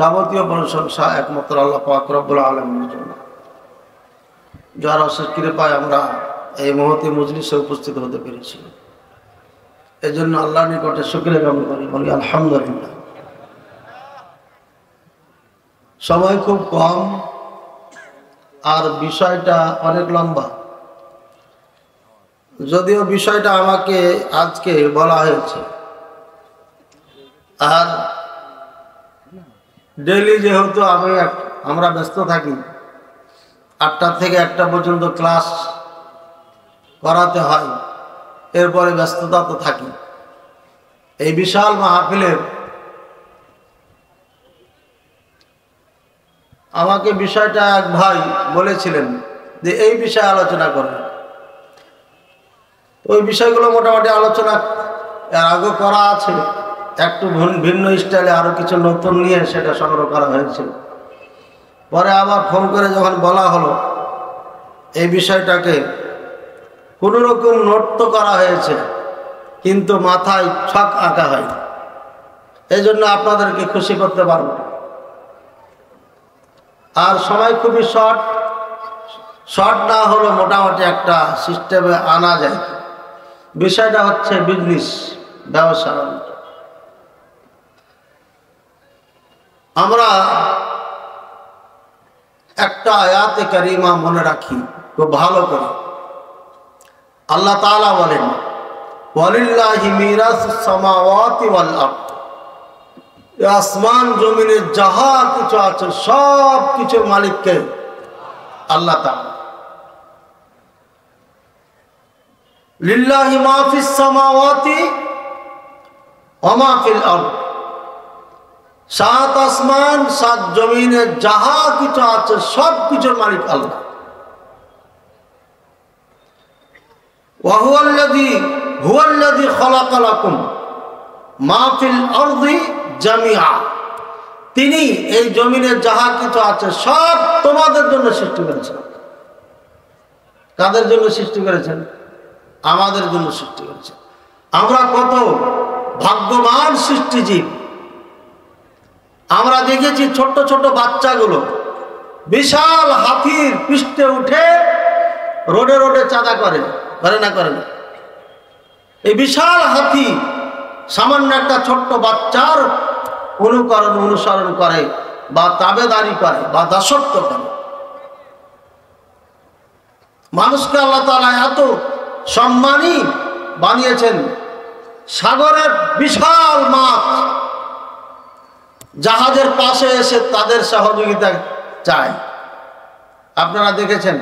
যাবতীয় প্রশংসা একমাত্র আল্লাহ পাক রব্বুল আলামিনের জন্য, যার অশেষ কৃপায় আমরা এই মুহূর্তে মজলিসে উপস্থিত হতে পেরেছি। এই জন্য আল্লাহর নিকটে শুকরিয়া জ্ঞাপন করি, বলি আলহামদুলিল্লাহ। সময় খুব কম আর বিষয়টা অনেক লম্বা, যদিও বিষয়টা আমাকে আজকে বলা হয়েছে। আর ডেইলি যেহেতু আমরা ব্যস্ত থাকি, 8টা থেকে 1টা পর্যন্ত ক্লাস করাতে হয়, এরপরে ব্যস্ততা তো থাকি। এই বিশাল মাহফিলের আমাকে বিষয়টা এক ভাই বলেছিলেন যে এই বিষয়ে আলোচনা করবেন। ওই বিষয়গুলো মোটামুটি আলোচনা এর আগে করা আছে, একটু ভিন্ন স্টাইলে আরো কিছু নতুন নিয়ে সেটা সংগ্রহ করা হয়েছিল। পরে আবার ফোন করে যখন বলা হলো এই বিষয়টাকে কোনো রকম নোট তো করা হয়েছে, কিন্তু মাথায় ছক আঁকা হয়, এই জন্য আপনাদেরকে খুশি করতে পারবো। আর সময় খুবই শর্ট না হলো মোটামুটি একটা সিস্টেমে আনা যায়। বিষয়টা হচ্ছে বিজনেস, ব্যবসা। আমরা একটা আয়াতে কারিমা মনে রাখি খুব ভালো করে। আল্লাহ তাআলা বলেন, ওয়ালিল্লাহি মিরাসুস সামাওয়াতি ওয়াল আরদ, আসমান জমিনে যাহা কিছু আছে সব কিছুর মালিককে আল্লাহ তাআলা। লিল্লাহি মা ফিস সামাওয়াতি ওয়া মা ফিল আরদ, 7 আসমান 7 জমিনে যাহা কিছু আছে সব কিছুর মালিক আল্লাহ। ওয়া হুয়াল্লাযী খালাকা লাকুম মা ফিল আরদি জামিআ, তিনি এই জমিনে যাহা কিছু আছে সব তোমাদের জন্য সৃষ্টি করেছেন। কাদের জন্য সৃষ্টি করেছেন? আমাদের জন্য সৃষ্টি করেছেন। আমরা কত ভাগ্যবান সৃষ্টিজীব। আমরা দেখেছি ছোট্ট ছোট্ট বাচ্চাগুলো বিশাল হাতির পৃষ্ঠে উঠে রোডে রোডে চাঁদা করে না করে না? এই বিশাল হাতি সামান্য একটা ছোট্ট বাচ্চার অনুসরণ করে বা তাবেদারি করে বা দাসত্ব করে। মানুষকে আল্লাহ তাআলা এত সম্মানী বানিয়েছেন। সাগরের বিশাল মাছ জাহাজের পাশে এসে তাদের সহযোগিতা চায়। আপনারা দেখেছেন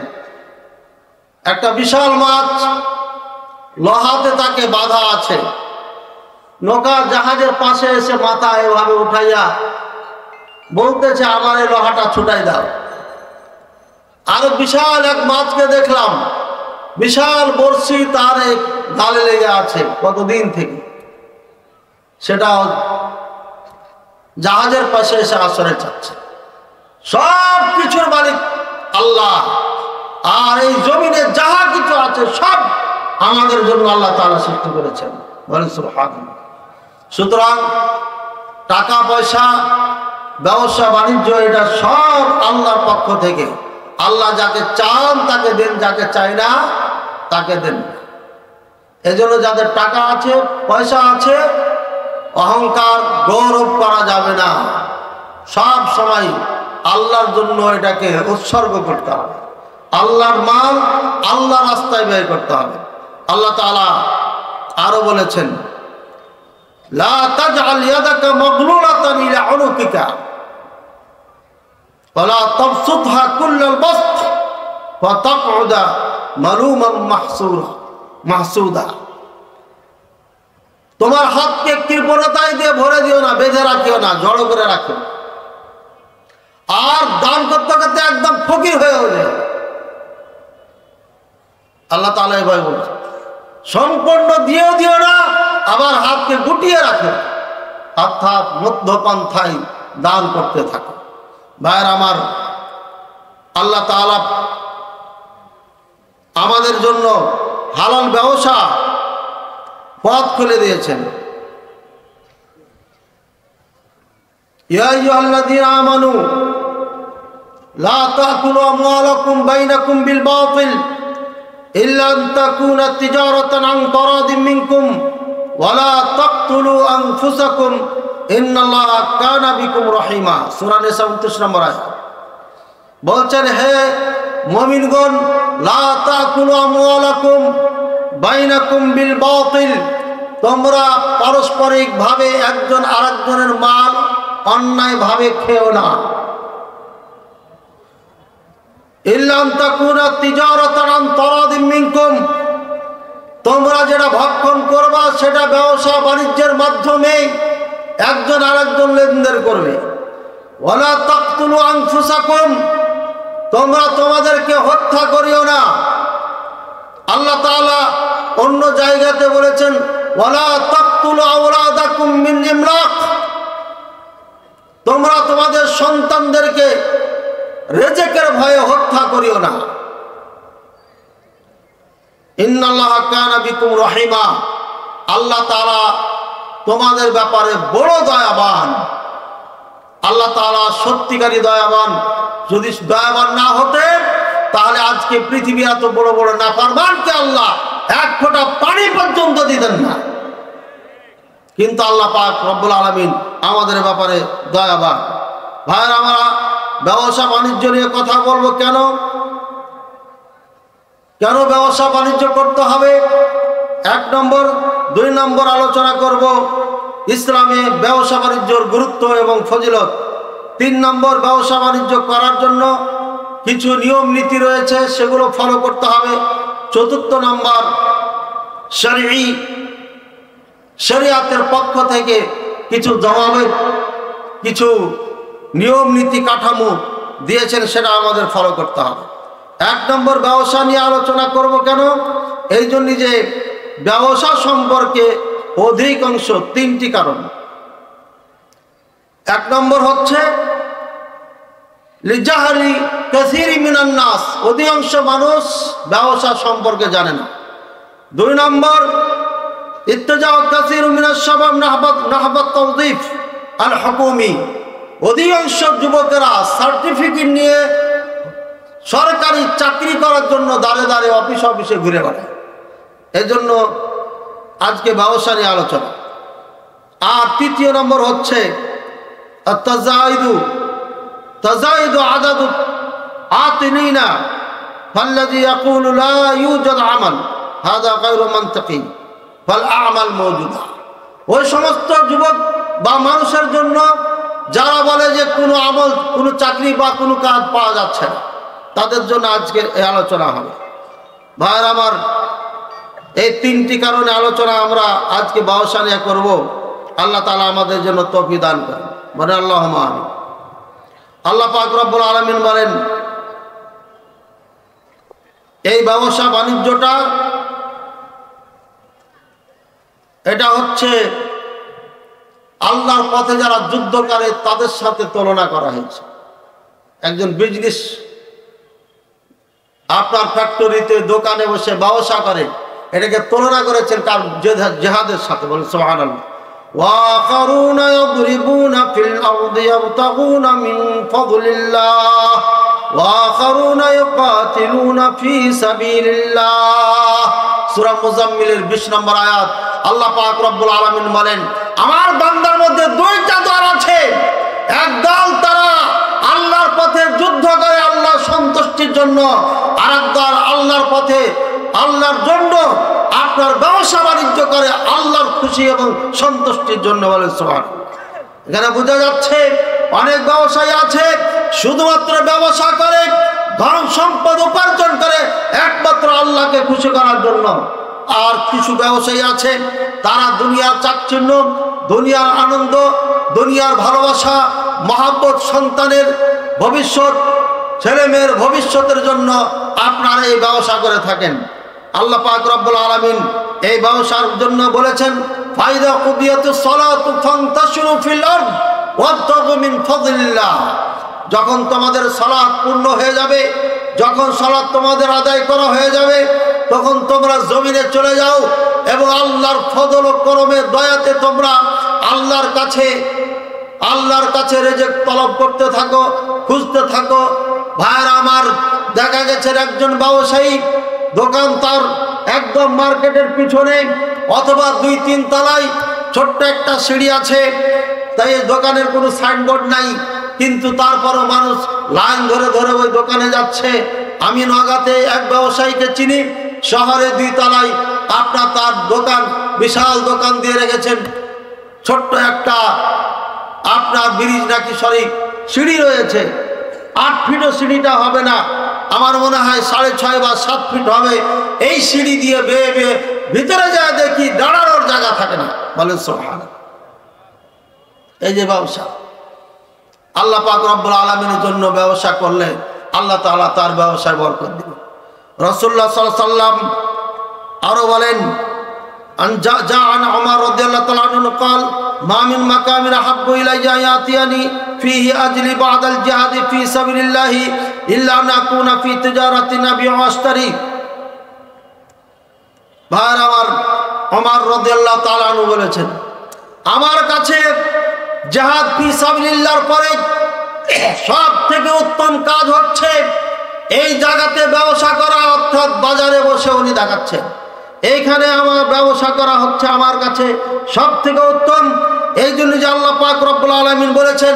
একটা বিশাল মাছ লোহাতে তাকে বাধা আছে, নৌকার জাহাজের পাশে এসে মাথা এভাবে উঠাইয়া বলতেছে আমার এই লোহাটা ছুটাই দাও। আরো বিশাল এক মাছকে দেখলাম, বিশাল বড়শি তার এক গালে লেগে আছে কতদিন থেকে, সেটা জাহাজের পাশে এসে আশ্রয় চাচ্ছে। সব কিছুর মালিক আল্লাহ। আর এই জমিনে যাহা কিছু আছে সব আমাদের জন্য আল্লাহ তাআলা সৃষ্টি করেছেন, বলেন সুবহানাল্লাহ। সুতরাং টাকা পয়সা, ব্যবসা বাণিজ্য এটা সব আল্লাহর পক্ষ থেকে। আল্লাহ যাকে চান তাকে দেন, যাকে চাই না তাকে দেন। এজন্য যাদের টাকা আছে, পয়সা আছে, অহংকার গৌরব করা যাবে না। সব সময় আল্লাহর জন্য এটাকে উৎসর্গ করতে হবে। আল্লাহর মাল আল্লাহর রাস্তায় ব্যয় করতে হবে। আল্লাহ তাআলা আরো বলেছেন, লা তাজআল ইয়াদাকা মাগলুলাতান ইলা উনুকিকা ওয়া লা তাবসুতহা কুল্লাল বাসত ফাতাকউদা মালুমান মাহসুদা। তোমার হাতকে কৃপণতায় দিয়ে ভরে দিও না, বেঁধে রাখিও না, জড়ো করে রাখো। আর দান করতে করতে একদম ফকির হয়ে যায়। আল্লাহ তাআলা এভাবে বলছেন, সম্পূর্ণ দিও না, আবার হাতকে গুটিয়ে রাখো, অর্থাৎ মধ্যপন্থায় দান করতে থাকো। ভাইয়ের আমার, আল্লাহ তাআলা আমাদের জন্য হালাল ব্যবসা পথ খুলে দিয়েছেন। ইয়া আইয়ুহাল্লাযীনা আমানু লা তাকুলু আমওয়ালাকুম বাইনাকুম বিল বাতিল ইল্লা আন তাকুনা তিজারাতান আন তারাদিম মিনকুম ওয়া লা তাকতুলু আনফুসাকুম ইন্নাল্লাহা কানা বিকুম রহিমা। সূরা নিসা 29 নম্বর আয়াত। বলছেন, হে মুমিনগণ, লা তাকুলু আমওয়ালাকুম বাইনাকুম বিল বাতিল, তোমরা পারস্পরিক ভাবে একজন আরেকজনের মাল অন্যায় ভাবে খেও না। ইল্লা আন তাকুনা তিজারাতান আন তারাদিম মিনকুম, তোমরা যেটা ভক্ষণ করবা সেটা ব্যবসা বাণিজ্যের মাধ্যমে একজন আরেকজন লেনদেন করবে। ওয়ালা তাকতুলু আনফুসাকুম, তোমরা তোমাদেরকে হত্যা করিও না। আল্লাহ তাআলা অন্য জায়গাতে বলেছেন, ওয়ালা তাকতুলু আওলাদাকুম মিন ইমলাক, তোমরা তোমাদের সন্তানদেরকে রিজকের ভয়ে হত্যা করিও না। ইন্নাল্লাহা কানা বিকুম রহিমা, আল্লাহ তাআলা তোমাদের ব্যাপারে বড় দয়াবান। আল্লাহ তাআলা সত্যিকারী দয়াবান। যদি দয়াবান না হতেন তাহলে আজকে পৃথিবী এত বড় বড় নাফরমানকে আল্লাহ এক ফোঁটা পানি পর্যন্ত দিতেন না। কিন্তু আল্লাহ পাক রব্বুল আলামিন আমাদের ব্যাপারে দয়াবান। ভাইরা, আমরা ব্যবসা বাণিজ্য নিয়ে কথা বলবো। কেন ব্যবসা বাণিজ্য করতে হবে? 1 নম্বর, 2 নম্বর আলোচনা করব ইসলামে ব্যবসা বাণিজ্যর গুরুত্ব এবং ফজিলত। 3 নম্বর, ব্যবসা বাণিজ্য করার জন্য কিছু নিয়ম নীতি রয়েছে, সেগুলো ফলো করতে হবে। 4 নম্বর, শরিয়াতের পক্ষ থেকে কিছু জবাবের কিছু নিয়ম নীতি কাঠামো দিয়েছেন, সেটা আমাদের ফলো করতে হবে। 1 নম্বর, ব্যবসা নিয়ে আলোচনা করব। কেন? এই জন্য যে ব্যবসা সম্পর্কে অধিকাংশ 3টি কারণ। 1 নম্বর হচ্ছে লিজাহলি কাসীরি মিনান নাস, অধিকাংশ মানুষ ব্যবসা সম্পর্কে জানে না। 2 নম্বর, ইত্তেজাউ কাসীরু মিনাশ শাবাব নাহবাত তাওযীফ আল হুকুমি, অধিকাংশ যুবকেরা সার্টিফিকেট নিয়ে সরকারি চাকরি করার জন্য দাঁড়ে দাঁড়িয়ে অফিসে ঘুরে বেড়ায়। এজন্য আজকে ব্যবসা নিয়ে আলোচনা। আর 3 নম্বর হচ্ছে তাজাইদু আদাদু আতিনিনা ফাল্লাযী ইয়াকুলু লা ইউজাদ আমাল হাযা গায়রু মানতাকি ফাল আমাল মাওজুদা। ওই সমস্ত যুবক বা মানুষের জন্য যারা বলে যে কোনো আমল, কোনো চাকরি বা কোনো কাজ পাওয়া যাচ্ছে না, তাদের জন্য আজকে এই আলোচনা হবে। ভাইরা আমার, এই 3টি কারণে আলোচনা আমরা আজকে ব্যবসা নিয়ে করব। আল্লাহ তাআলা আমাদের জন্য তৌফিক দান করেন, বলেন আল্লাহুম্মা আমিন। আল্লাহ পাক রব্বুল আলামিন বলেন, এই ব্যবসা বাণিজ্যটা এটা হচ্ছে আল্লাহর পথে যারা যুদ্ধ করে তাদের সাথে তুলনা করা হয়েছে। একজন বিজনেস আপনার ফ্যাক্টরিতে দোকানে বসে ব্যবসা করে, এটাকে তুলনা করেছেন কার? জিহাদের সাথে। বলেন সুবহানাল্লাহ। ওয়াখারুনা ইয়াদরিবুনা ফিল আরদি ইয়াবতাগুনা মিন ফাদলিল্লাহ ওয়াখারুনা ইউকাতিলুনা ফি সাবিলিল্লাহ। সূরা মুজাম্মিলের 20 নম্বর আয়াত। আল্লাহ পাক রব্বুল আলামিন বলেন, আমার বান্দার মধ্যে 2টা দল আছে। এক দল তারা আল্লাহর পথে যুদ্ধ করে আল্লাহর সন্তুষ্টির জন্য, আর এক দল আল্লাহর পথে আল্লাহর জন্য আপনার ব্যবসা বাণিজ্য করে আল্লাহর খুশি এবং সন্তুষ্টির জন্য। বলেন সুবহানাল্লাহ। এখানে বোঝা যাচ্ছে অনেক ব্যবসায়ী আছে শুধুমাত্র ব্যবসা করে, ধন সম্পদ উপার্জন করে একমাত্র আল্লাহকে খুশি করার জন্য। আর কিছু ব্যবসায়ী আছে তারা দুনিয়ার চাকচিন্য, দুনিয়ার আনন্দ, দুনিয়ার ভালোবাসা, মহাব্বত, সন্তানের ভবিষ্যৎ, ছেলে মেয়ের ভবিষ্যতের জন্য আপনারা এই ব্যবসা করে থাকেন। আল্লাহ পাক রব্বুল আলামিন এই ব্যবসার জন্য বলেছেন, ফাইদা কুদিয়াতুস সালাতু ফান্তাশিরু ফিল আরদ ওয়াবতাগু মিন ফাদলিল্লাহ। যখন তোমাদের সালাত পূর্ণ হয়ে যাবে, যখন সালাত তোমাদের আদায় করা হয়ে যাবে, তখন তোমরা জমিনে চলে যাও এবং আল্লাহর ফজল ও করমের দয়াতে তোমরা আল্লাহর কাছে আল্লাহর কাছে রিজিক তলব করতে থাকো, খুঁজতে থাকো। ভাইরা আমার, দেখা গেছে একজন ব্যবসায়ী দোকান তার একদম মার্কেটের পিছনে অথবা 2-3 তলায় ছোট্ট একটা সিঁড়ি আছে, তাই দোকানের কোনো সাইনবোর্ড নাই, কিন্তু তারপরও মানুষ লাইন ধরে ধরে ওই দোকানে যাচ্ছে। আমি নগাতে এক ব্যবসায়ীকে চিনি, শহরে 2 তলায় আপনার তার দোকান, বিশাল দোকান দিয়ে রেখেছেন। ছোট্ট একটা আপনার ব্রিজ নাকি সিঁড়ি রয়েছে, 8 ফিটও সিঁড়িটা হবে না, আমার মনে হয় 6.5 বা 7 ফিট হবে। এই সিঁড়ি দিয়ে বেয়ে বেয়ে ভিতরে যায় দেখি দাঁড়ানোর জায়গা থাকে না। বলেন সুবহানাল্লাহ। এই যে ব্যবসা, আল্লাহ পাক রব্বুল আলামিনের জন্য ব্যবসা করলে আল্লাহ তাআলা তার ব্যবসায় বরকত দিবেন। রাসূলুল্লাহ সাল্লাল্লাহু আলাইহি ওয়াসাল্লাম আরো বলেন, عن عمر رضي الله تعالى عنه قال ما من مقام أحب إلي أن يأتيني فيه أجري بعد الجهاد في سبيل الله إلا أن أكون في تجارة أبيع وأشتري। ভাইরা আমার, ওমর রাদিয়াল্লাহু তাআলা আনহু বলেছেন, আমার কাছে জিহাদ ফি সাবিলিল্লাহর পরে সব থেকে উত্তম কাজ হচ্ছে এই জায়গাতে ব্যবসা করা, অর্থাৎ বাজারে বসে উনি দেখাচ্ছেন এইখানে আমার ব্যবসা করা হচ্ছে আমার কাছে সব থেকে উত্তম। এই জন্য যে আল্লাহ পাক রব্বুল আলামিন বলেছেন,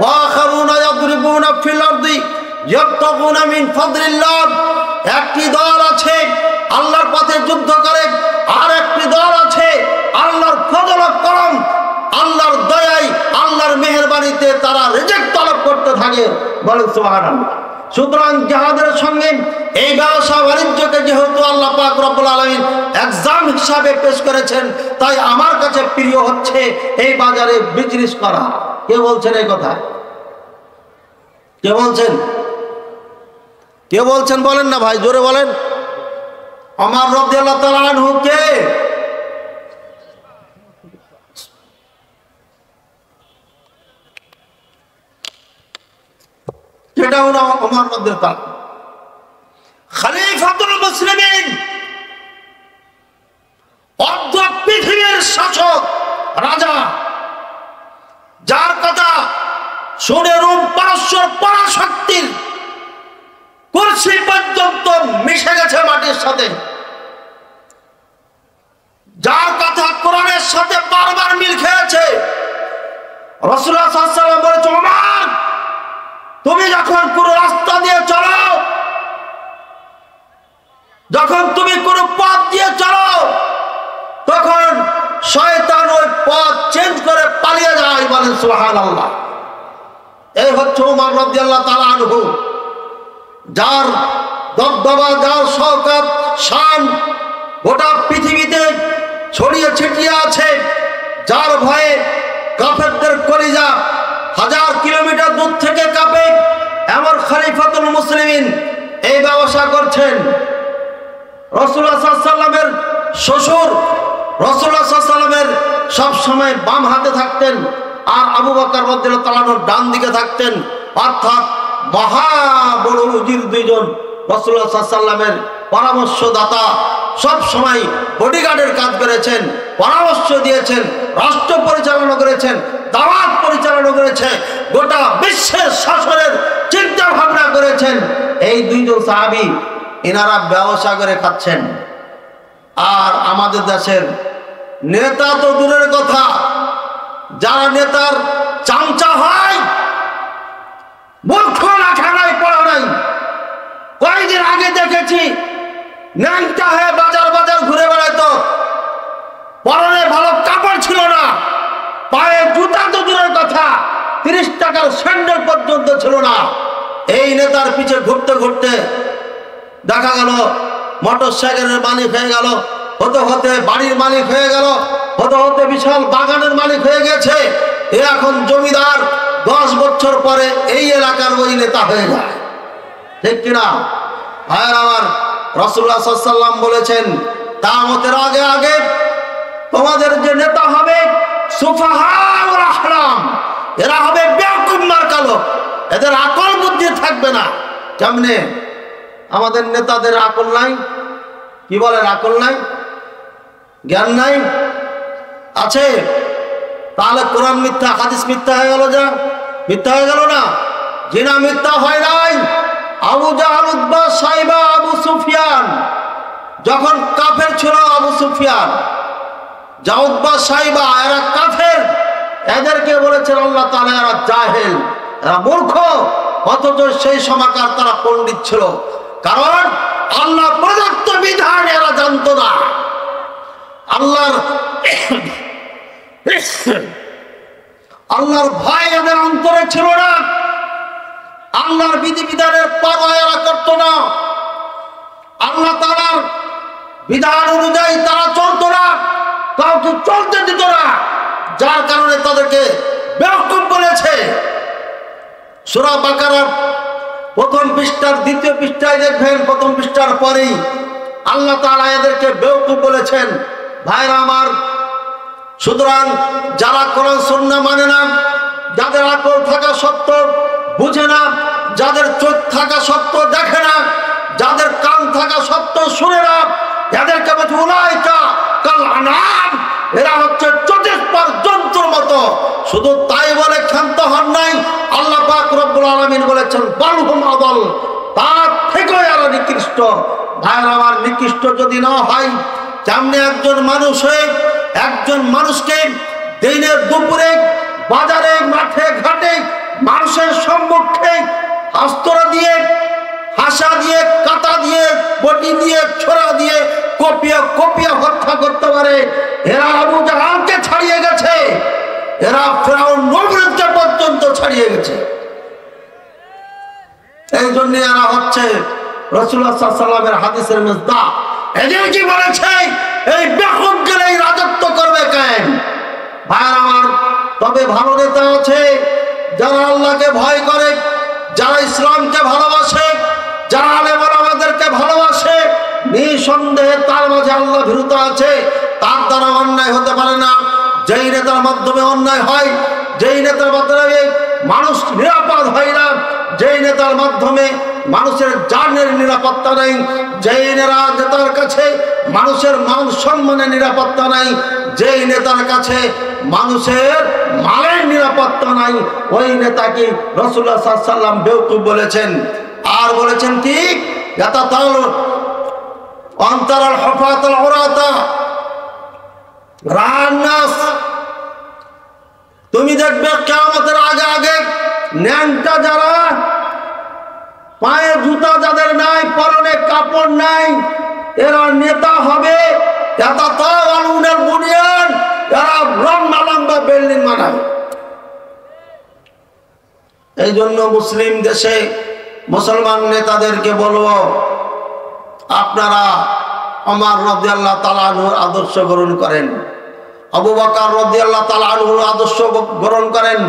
ওয়া খারুনা ইয়াদরিবুনা ফিল আরদি ইয়াবতাগুনা মিন ফাদলিল্লাহ। একটি দল আছে আল্লাহর পথে যুদ্ধ করে, আর একটি দল আছে আল্লাহর ফজল ও করম, আল্লাহর দয়ায়, আল্লাহর মেহেরবানিতে তারা রিজিক তলব করতে থাকে। বলেন সুবহানাল্লাহ। সুতরাং জিহাদের সঙ্গে এই ব্যবসা বাণিজ্যকে যেহেতু আল্লাহ পাক রব্বুল আলামিন এক্সাম হিসাবে পেশ করেছেন, তাই আমার কাছে প্রিয় হচ্ছে এই বাজারে বিজনেস করা। কে বলছেন এই কথা? কে বলছেন? কে বলছেন বলেন না ভাই, জোরে বলেন। ওমর রাদিয়াল্লাহু তাআলা আনহু কে? সেটা হলো ওমর রাদিয়াল্লাহু তাআলা, খলিফাতুল মুসলিমিন, অর্ধ পৃথিবীর শাসক রাজা, যার কথা শুনে রোম পারস্যের পরাশক্তির কুরসি পর্যন্ত মিশে গেছে মাটির সাথে, যার কথা কোরআনের সাথে বারবার মিল খেয়েছে। রাসূলুল্লাহ সাল্লাল্লাহু আলাইহি ওয়াসাল্লাম বলেছে, ওমর তুমি যখন কোন রাস্তা দিয়ে চলো, যখন তুমি কোন পথ দিয়ে চলো, তখন শয়তান ওই পথ চেঞ্জ করে পালিয়ে যায়। বলেন সুবহানাল্লাহ। এই হচ্ছে ওমর রাদিয়াল্লাহু তাআলা আনহু, যার দবদবা, যার শওকত, শান গোটা পৃথিবীতে ছড়িয়ে ছিটিয়ে আছে, যার ভয়ে কাফেরদের কলিজা 1000 কিলোমিটার দূর থেকে কাঁপে, এমন খলিফাতুল মুসলিমিন এই ব্যবসা করছেন। রাসূলুল্লাহ সাল্লাল্লাহু আলাইহি ওয়াসাল্লামের শ্বশুর রাসূলুল্লাহ সাল্লাল্লাহু আলাইহি ওয়াসাল্লামের সব সময় বাম হাতে থাকতেন, আর আবু বকর রাদিয়াল্লাহু তাআলা আনহু ডান দিকে থাকতেন। অর্থাৎ মহা বড় উজির দুইজন রাসূলুল্লাহ সাল্লাল্লাহু আলাইহি ওয়াসাল্লামের পরামর্শদাতা, সব সময় বডিগার্ডের কাজ করেছেন, পরামর্শ দিয়েছেন, রাষ্ট্র পরিচালনা করেছেন, দাওয়াত পরিচালনা করেছে, গোটা বিশ্বের শাসনের চিন্তা ভাবনা করেছেন। এই দুইজন সাহাবী এনারা ব্যবসা করে খাচ্ছেন। আর আমাদের দেশের নেতা তো দূরের কথা, যারা নেতার চামচা হয়, মূর্খ না, খানায় পড়া নাই। কয়েকদিন আগে দেখেছি ন্যাংটা হয়ে বাজার বাজার ঘুরে বেড়াইতো, পরনে ভালো কাপড় ছিল না, পায়ে জুতা তো দূরের কথা, 30 টাকার স্যান্ডেল পর্যন্ত ছিল না। এই নেতার পিছে ঘুরতে ঘুরতে দেখা গেল মোটর সাইকেলের মালিক হয়ে গেল, হতে হতে বাড়ির মালিক হয়ে গেল, হতে হতে বিশাল বাগানের মালিক হয়ে গেছে। এ এখন জমিদার, 10 বছর পরে এই এলাকার ওই নেতা হয়ে যায়। ঠিক কিনা ভাইয়ের আমার? রাসূলুল্লাহ সাল্লাল্লাহু আলাইহি ওয়াসাল্লাম বলেছেন, কিয়ামতের আগে আগে তোমাদের যে নেতা হবে সুফাহাউল আহলাম, এরা হবে বেয়াকুব মার্কা লোক, এদের আকল বুদ্ধি থাকবে না। কেমনে? আমাদের নেতাদের আকল নাই, কি বলেন? আকল নাই, জ্ঞান নাই, আছে? তাহলে কোরআন মিথ্যা, হাদিস মিথ্যা হয়ে গেল, যা মিথ্যা হয়ে গেল না? জিনা মিথ্যা হয় নাই। আবু জাহল, উতবা, সাইবা, আবু সুফিয়ান যখন কাফের ছিল, আবু সুফিয়ান, উতবা, সাইবা এরা কাফের, এদেরকে বলেছেন আল্লাহ তাআলা এরা জাহেল, এরা মূর্খ। অথচ সেই সময়কার তারা পণ্ডিত ছিল, কারণ আল্লাহ প্রদত্ত বিধান এরা জানতো না। আল্লাহর ভয় এদের অন্তরে ছিল না, আল্লাহর বিধিবিধানের পরোয়া এরা করতো না, আল্লাহ তাআলার বিধান অনুযায়ী তারা চলতো না, কাউকে চলতে দিত না, যার কারণে তাদেরকে বেয়াকুব বলেছে। সূরা বাকারার প্রথম পৃষ্ঠার দ্বিতীয় পৃষ্ঠায় দেখবেন, প্রথম পৃষ্ঠার পরেই আল্লাহ তাআলা এদেরকে বেয়াকুব বলেছেন। ভাইরা আমার, সুতরাং যারা কোরআন সুন্নাহ মানে না, যাদের আকল থাকা সত্ত্বেও বুঝে না, যাদের চোখ থাকা সত্ত্বেও দেখে না, যাদের কান থাকা সত্ত্বেও শুনে না, এদেরকে বলছে উলাইকা কাল আনাম, এরা হচ্ছে চতুষ্পাদ জন্তুর মতো। শুধু তাই বলে ক্ষান্ত হন নাই, আল্লাহ পাক রব্বুল আলামিন বলেছেন বালহুম আদল, তার থেকেও এরা নিকৃষ্ট। ভাইরা আমার, নিকৃষ্ট যদি না হয়, তেমনি একজন মানুষ হয়ে একজন মানুষকে দিনের দুপুরে বাজারে, মাঠে ঘাটে, মানুষের সম্মুখে অস্ত্র দিয়ে, হাসা দিয়ে, কাঁটা দিয়ে, বটি দিয়ে, ছোরা দিয়ে কপিয়া কপিয়া হত্যা করতে পারে। এরা আবু জাহালকে ছাড়িয়ে গেছে, এরা ফিরআউন নমরুদকে পর্যন্ত ছাড়িয়ে গেছে। এই জন্য এরা হচ্ছে রাসূলুল্লাহ সাল্লাল্লাহু আলাইহি ওয়াসাল্লামের হাদিসের মিসদাক। এদের কি বলেছে, এই বেকুব গেলেই রাজত্ব করবে কায়েম। ভাইরা আমার, তবে ভালো নেতা আছে যারা আল্লাহকে ভয় করে, যারা ইসলামকে ভালোবাসে, যারা আলেম ওলামাদেরকে ভালোবাসে, নিঃসন্দেহে তার মাঝে আল্লাহ ভীরুতা আছে, তার দ্বারা অন্যায় হতে পারে না। যেই নেতার মাধ্যমে অন্যায় হয়, যেই নেতার মাধ্যমে মানুষ নিরাপদ হয় না, যেই নেতার মাধ্যমে মানুষের জানের নিরাপত্তা নেই, যেই নেতার কাছে মানুষের মান সম্মানের নিরাপত্তা নাই, যেই নেতার কাছে মানুষের মালের নিরাপত্তা নাই, ওই নেতাকে রাসূলুল্লাহ সাল্লাল্লাহু আলাইহি ওয়াসাল্লাম বেওকুফ বলেছেন। আর বলেছেন কি, ইয়াতাতাল আনতারাল হুফাতাল উরাতা রান্নাস, তুমি দেখবে কিয়ামতের আগে আগে ন্যাংটা যারা, পায়ে জুতা যাদের নাই, পরনে কাপড় নাই, এরা নেতা হবে। ইয়াতাতাওয়ালুনাল বুনিয়ান, এরা লম্বা লম্বা বিল্ডিং বানায়। এই জন্য মুসলিম দেশে মুসলমান নেতাদেরকে বলবো, আপনারা ওমর রাদিয়াল্লাহু তাআলা আনহুর আদর্শ গ্রহণ করেন, আবু বকর রাদিয়াল্লাহু তাআলা আনহুর আদর্শ গ্রহণ করেন।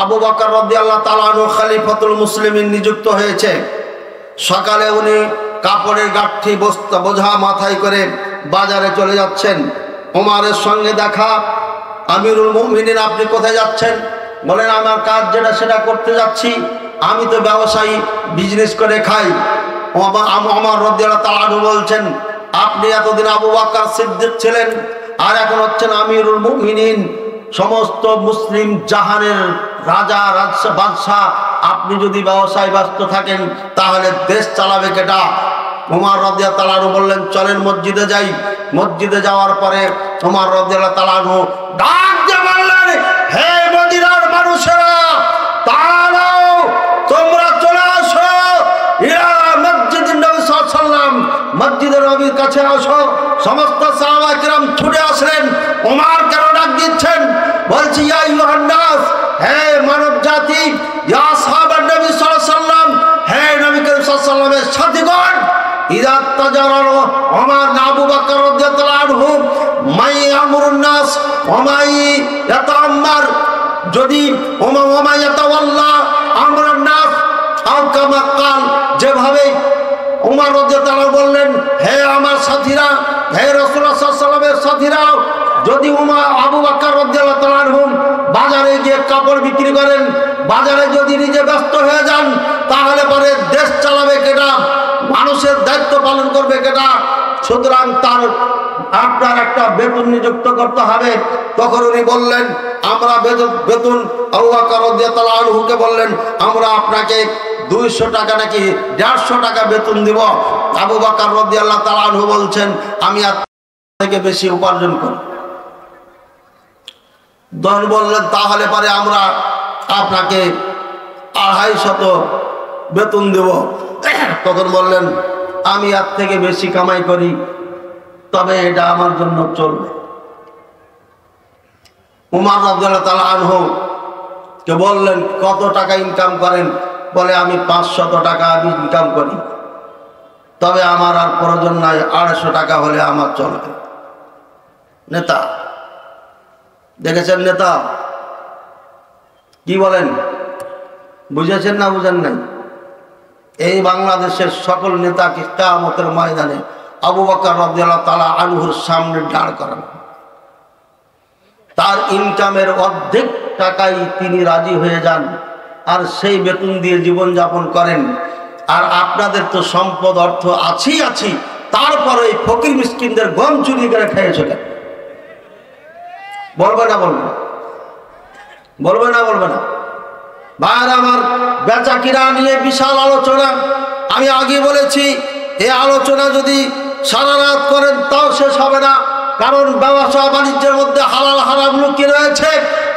আবু বকর রাদিয়াল্লাহু তাআলা আনহু খলিফাতুল মুসলিমিন নিযুক্ত হয়েছে। সকালে উনি কাপড়ের গাঁঠি বস্তা বোঝা মাথায় করে বাজারে চলে যাচ্ছেন। ওমরের সঙ্গে দেখা, আমিরুল মুমিনিন আপনি কোথায় যাচ্ছেন? বলেন আমার কাজ যেটা সেটা করতে যাচ্ছি, আমি তো ব্যবসায়ী, বিজনেস করে খাই। ওমর রাদিয়াল্লাহু তাআলা আনহু বলছেন, আপনি এতদিন আবু বকর সিদ্দিক ছিলেন, আর এখন হচ্ছেন আমিরুল মুমিনিন, সমস্ত মুসলিম জাহানের রাজা বাদশাহ। আপনি যদি ব্যবসায় ব্যস্ত থাকেন তাহলে দেশ চালাবে কেটা? ওমর রাদিয়াল্লাহু তাআলা আনহু বললেন, চলেন মসজিদে যাই। মসজিদে যাওয়ার পরে ওমর রাদিয়াল্লাহু তাআলা আনহু ডাক দিয়ে বললেন, হে মদিনার মানুষেরা, তাআলাও, তোমরা চলে আসো ইলা মসজিদিন নবী সাল্লাল্লাহু আলাইহি ওয়াসাল্লাম, মসজিদের নবীর কাছে আসো। সমস্ত সাহাবায়ে কেরাম ছুটে আসলেন। ওমর কেন ডাক দিচ্ছেন? বলছি, ইয়া আইয়ুহান নাস, হে মানব জাতি, ইয়া আসহাবান নবী সাল্লাল্লাহু আলাইহি ওয়াসাল্লাম, হে নবী করিম সাল্লাল্লাহু আলাইহি ওয়াসাল্লামের সাথীগণ, ইযা তাজারারু ওমর আবু বকর রাদিয়াল্লাহু আনহু মাই আমরুন নাস ওয়া মাই ইয়াতাআম্মার, যদি ওমা ইয়াতাওয়াল্লা আমরুন নাস আও কামা কাল, যেভাবে ওমর রাদিয়াল্লাহু আনহু বললেন, হে আমার সাথীরা, হে রাসূলুল্লাহ সাল্লাল্লাহু আলাইহি ওয়াসাল্লামের সাথীরা, যদি আবু বকর রাদিয়াল্লাহু তাআলা আনহু বাজারে গিয়ে কাপড় বিক্রি করেন, বাজারে যদি নিজে ব্যস্ত হয়ে যান, তাহলে পরে দেশ চালাবে কেটা? মানুষের দায়িত্ব পালন করবে কেটা? সুতরাং তার আপনার একটা বেতন নিযুক্ত করতে হবে। তখন উনি বললেন, আমরা বেতন আবু বকর রাদিয়াল্লাহু আনহুকে বললেন, আমরা আপনাকে 200 টাকা নাকি 150 টাকা বেতন দিব। আবু বকর রাদিয়াল্লাহু তাআলা আনহু বলছেন, আমি আর থেকে বেশি উপার্জন করি। তখন বললেন, তাহলে পরে আমরা আপনাকে 250 বেতন দেব। তখন বললেন, আমি এর থেকে বেশি কামাই করি, তবে এটা আমার জন্য চলবে। উমর রাদিয়াল্লাহু তাআলা আনহু কে বললেন, কত টাকা ইনকাম করেন? বলে, আমি 500 টাকা ইনকাম করি, তবে আমার আর প্রয়োজন নাই, 250 টাকা হলে আমার চলবে। নেতা দেখেছেন? নেতা কি বলেন? বুঝেছেন না বুঝেন নাই? এই বাংলাদেশের সকল নেতাকে কিয়ামতের ময়দানে আবু বকর রাদিয়াল্লাহু তাআলা আনহুর সামনে দাঁড় করানো। তার ইনকামের অর্ধেক টাকাই তিনি রাজি হয়ে যান, আর সেই বেতন দিয়ে জীবন যাপন করেন। আর আপনাদের তো সম্পদ অর্থ আছি, তারপরে এই ফকির মিসকিনদের গম চুরি করে খেয়েছে কেন? বলবে না? বলবে না? ভাইয়ের আমার, বেচা কিনা নিয়ে বিশাল আলোচনা। আমি আগে বলেছি, এই আলোচনা যদি সারা রাত করেন তাও শেষ হবে না, কারণ ব্যবসা বাণিজ্যের মধ্যে হালাল হারাম লুকিয়ে রয়েছে।